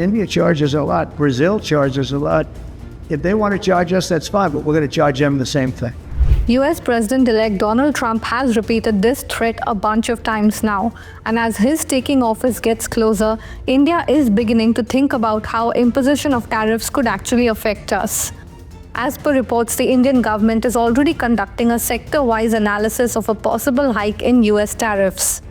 India charges a lot. Brazil charges a lot. If they want to charge us, that's fine, but we're going to charge them the same thing. US President-elect Donald Trump has repeated this threat a bunch of times now, and as his taking office gets closer, India is beginning to think about how imposition of tariffs could actually affect us. As per reports, the Indian government is already conducting a sector-wise analysis of a possible hike in US tariffs.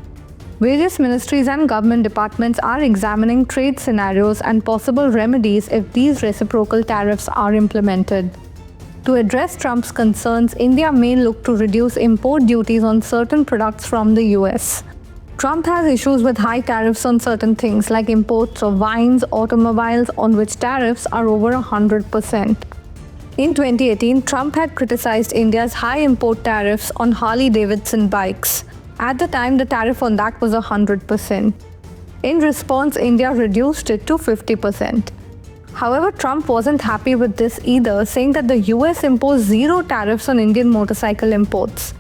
Various ministries and government departments are examining trade scenarios and possible remedies if these reciprocal tariffs are implemented. To address Trump's concerns, India may look to reduce import duties on certain products from the US. Trump has issues with high tariffs on certain things like imports of wines, automobiles, on which tariffs are over 100%. In 2018, Trump had criticized India's high import tariffs on Harley-Davidson bikes. At the time, the tariff on that was 100%. In response, India reduced it to 50%. However, Trump wasn't happy with this either, saying that the US imposed zero tariffs on Indian motorcycle imports.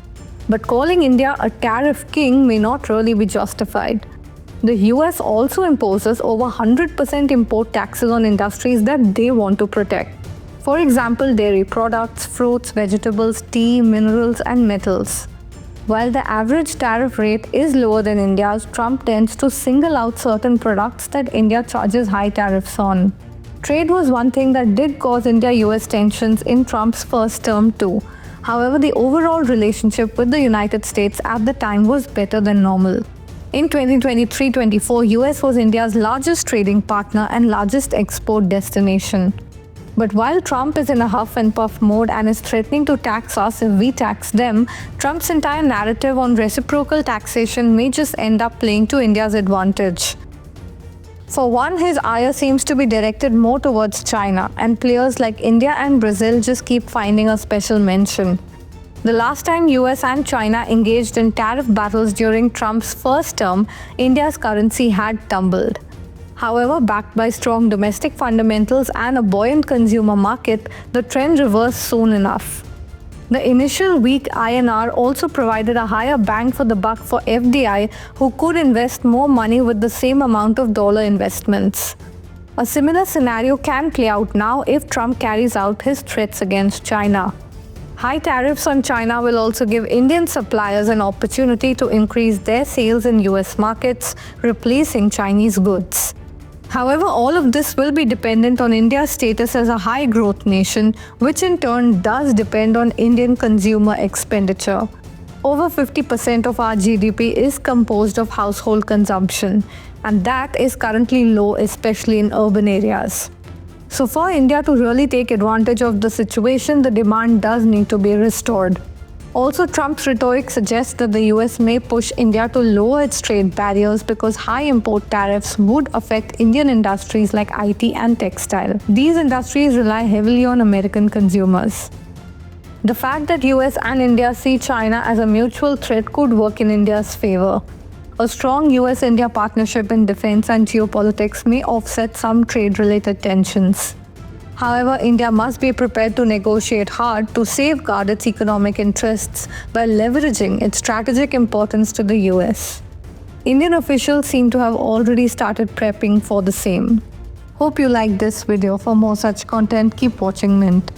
But calling India a tariff king may not really be justified. The US also imposes over 100% import taxes on industries that they want to protect. For example, dairy products, fruits, vegetables, tea, minerals, and metals. While the average tariff rate is lower than India's, Trump tends to single out certain products that India charges high tariffs on. Trade was one thing that did cause India-US tensions in Trump's first term too. However, the overall relationship with the United States at the time was better than normal. In 2023-24, US was India's largest trading partner and largest export destination. But while Trump is in a huff and puff mode and is threatening to tax us if we tax them, Trump's entire narrative on reciprocal taxation may just end up playing to India's advantage. For one, his ire seems to be directed more towards China, and players like India and Brazil just keep finding a special mention. The last time US and China engaged in tariff battles during Trump's first term, India's currency had tumbled. However, backed by strong domestic fundamentals and a buoyant consumer market, the trend reversed soon enough. The initial weak INR also provided a higher bang for the buck for FDI, who could invest more money with the same amount of dollar investments. A similar scenario can play out now if Trump carries out his threats against China. High tariffs on China will also give Indian suppliers an opportunity to increase their sales in US markets, replacing Chinese goods. However, all of this will be dependent on India's status as a high-growth nation, which in turn does depend on Indian consumer expenditure. Over 50% of our GDP is composed of household consumption, and that is currently low, especially in urban areas. So for India to really take advantage of the situation, the demand does need to be restored. Also, Trump's rhetoric suggests that the US may push India to lower its trade barriers because high import tariffs would affect Indian industries like IT and textile. These industries rely heavily on American consumers. The fact that US and India see China as a mutual threat could work in India's favor. A strong US-India partnership in defense and geopolitics may offset some trade-related tensions. However, India must be prepared to negotiate hard to safeguard its economic interests by leveraging its strategic importance to the US. Indian officials seem to have already started prepping for the same. Hope you liked this video. For more such content, keep watching Mint.